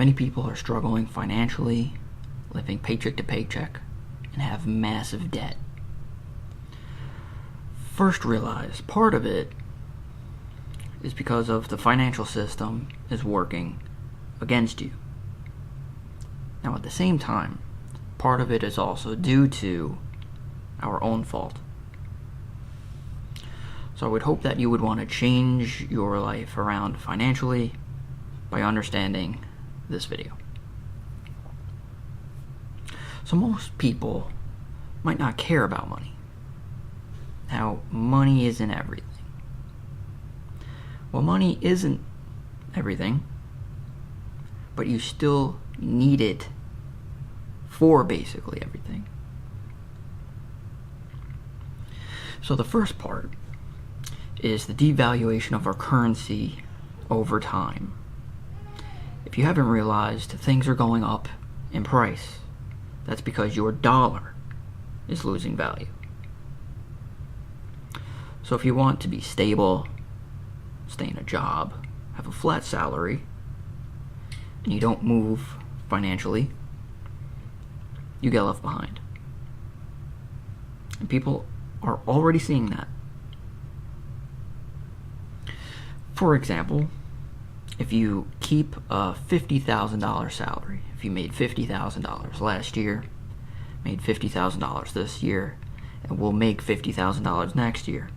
Many people are struggling financially, living paycheck to paycheck, and have massive debt. First, realize part of it is because of the financial system is working against you. Now, at the same time, part of it is also due to our own fault. So I would hope that you would want to change your life around financially by understanding this video. So most people might not care about money. Now, money isn't everything. Well, money isn't everything, but you still need it for basically everything. So the first part is the devaluation of our currency over time. If you haven't realized, things are going up in price. That's because your dollar is losing value. So if you want to be stable, stay in a job, have a flat salary, and you don't move financially, you get left behind. And people are already seeing that. For example, if you keep a $50,000 salary, if you made $50,000 last year, made $50,000 this year, and will make $50,000 next year,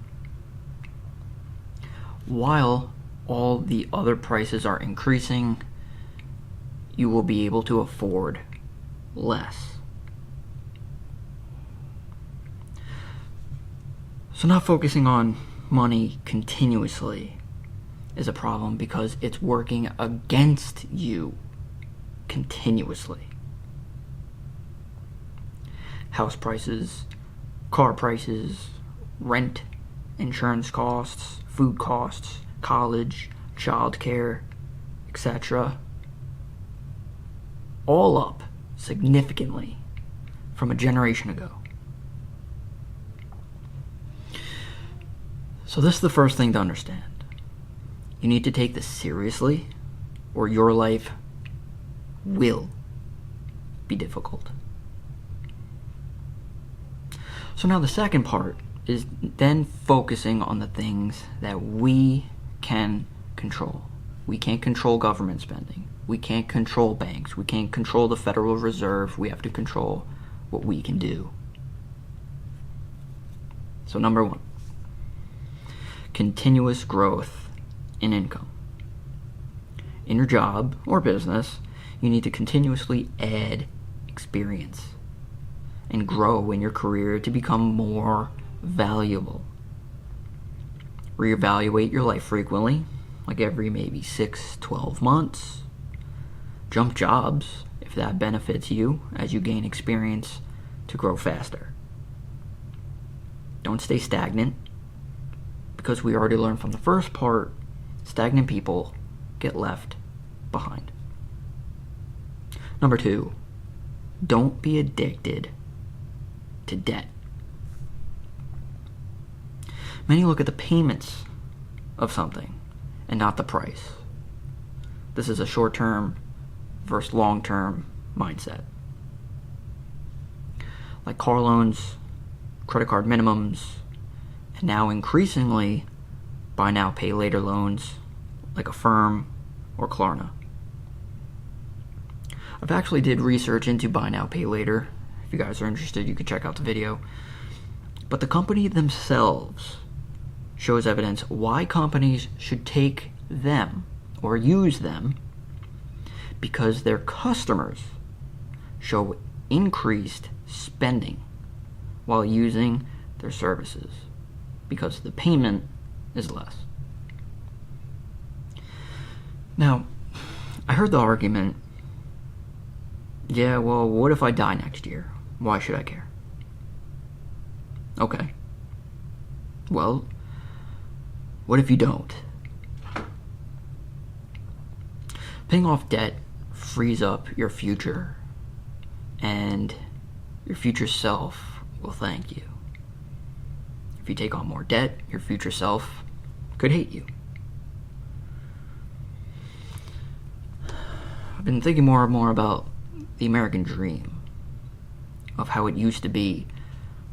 while all the other prices are increasing, you will be able to afford less. So not focusing on money continuously is a problem because it's working against you continuously. House prices, car prices, rent, insurance costs, food costs, college, childcare, etc. all up significantly from a generation ago. So this is the first thing to understand. You need to take this seriously, or your life will be difficult. So now the second part is then focusing on the things that we can control. We can't control government spending. We can't control banks. We can't control the Federal Reserve. We have to control what we can do. So number one, continuous growth in income. In your job or business, you need to continuously add experience and grow in your career to become more valuable. Reevaluate your life frequently, like every maybe 6-12 months. Jump jobs if that benefits you as you gain experience to grow faster. Don't stay stagnant, because we already learned from the first part, stagnant people get left behind. Number two, don't be addicted to debt. Many look at the payments of something and not the price. This is a short-term versus long-term mindset. Like car loans, credit card minimums, and now increasingly buy now, pay later loans like Affirm or Klarna. I've actually did research into buy now, pay later. If you guys are interested, you can check out the video. But the company themselves shows evidence why companies should take them or use them, because their customers show increased spending while using their services, because the payment is less. Now, I heard the argument, yeah, well, what if I die next year? Why should I care? Okay. Well, what if you don't? Paying off debt frees up your future, and your future self will thank you. If you take on more debt, your future self could hate you. I've been thinking more and more about the American dream, of how it used to be,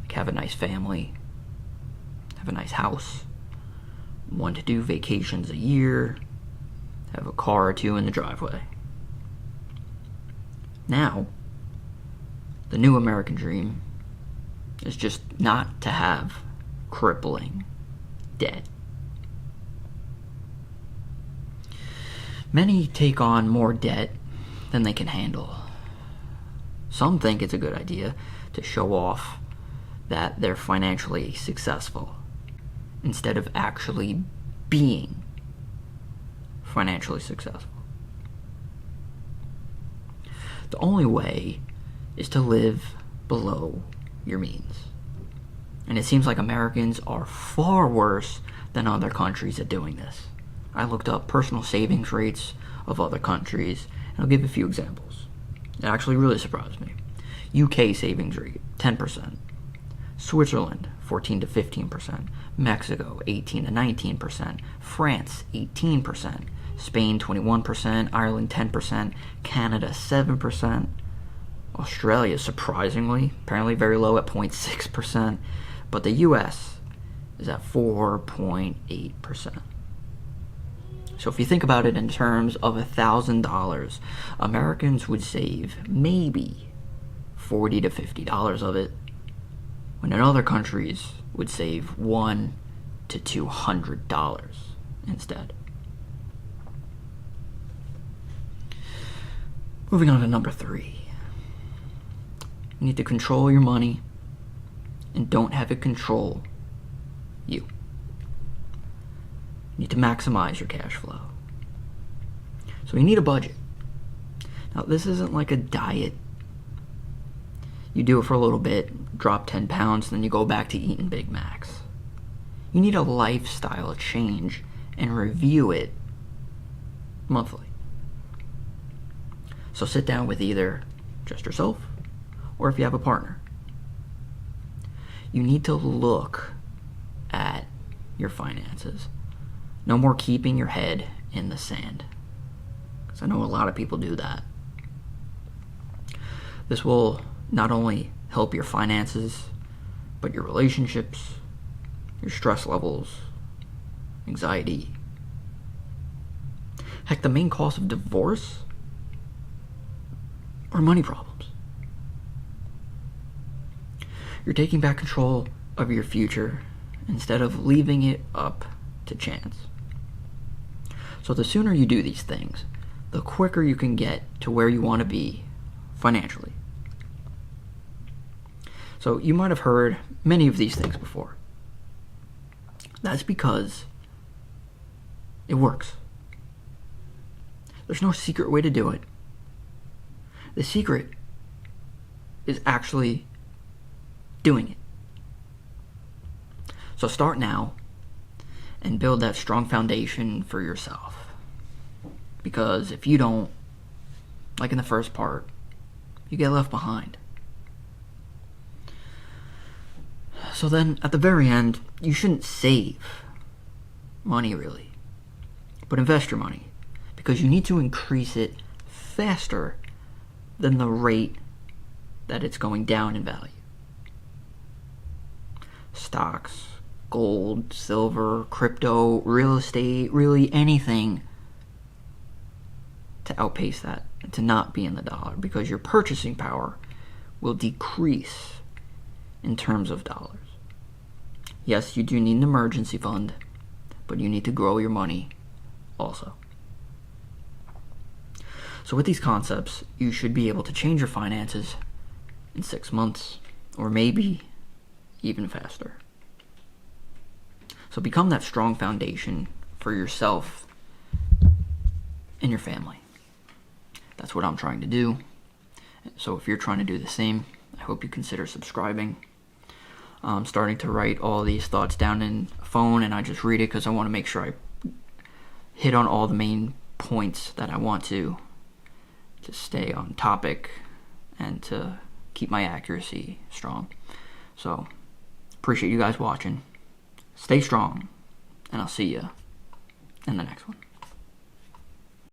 like have a nice family, have a nice house, 1 to 2 vacations a year, have a car or 2 in the driveway. Now, the new American dream is just not to have crippling debt. Many take on more debt than they can handle. Some think it's a good idea to show off that they're financially successful instead of actually being financially successful. The only way is to live below your means. And it seems like Americans are far worse than other countries at doing this. I looked up personal savings rates of other countries, and I'll give a few examples. It actually really surprised me. UK savings rate, 10%. Switzerland, 14 to 15%. Mexico, 18 to 19%. France, 18%. Spain, 21%. Ireland, 10%. Canada, 7%. Australia, surprisingly, apparently very low at 0.6%. But the US is at 4.8%. So if you think about it in terms of $1,000, Americans would save maybe $40 to $50 of it, when in other countries would save $100 to $200 instead. Moving on to number 3. You need to control your money and don't have it control you. You need to maximize your cash flow. So you need a budget. Now, this isn't like a diet. You do it for a little bit, drop 10 pounds, then you go back to eating Big Macs. You need a lifestyle change and review it monthly. So sit down with either just yourself or if you have a partner. You need to look at your finances. No more keeping your head in the sand, because I know a lot of people do that. This will not only help your finances, but your relationships, your stress levels, anxiety. Heck, the main cause of divorce are money problems. You're taking back control of your future instead of leaving it up to chance. So the sooner you do these things, the quicker you can get to where you want to be financially. So you might have heard many of these things before. That's because it works. There's no secret way to do it. The secret is actually doing it. So start now and build that strong foundation for yourself. Because if you don't, like in the first part, you get left behind. So then, at the very end, you shouldn't save money really, but invest your money, because you need to increase it faster than the rate that it's going down in value. Stocks, gold, silver, crypto, real estate, really anything to outpace that and to not be in the dollar, because your purchasing power will decrease in terms of dollars. Yes, you do need an emergency fund, but you need to grow your money also. So with these concepts, you should be able to change your finances in 6 months, or maybe even faster. So become that strong foundation for yourself and your family. That's what I'm trying to do. So if you're trying to do the same, I hope you consider subscribing. I'm starting to write all these thoughts down in a phone, and I just read it because I want to make sure I hit on all the main points that I want to stay on topic and to keep my accuracy strong. So appreciate you guys watching. Stay strong, and I'll see you in the next one.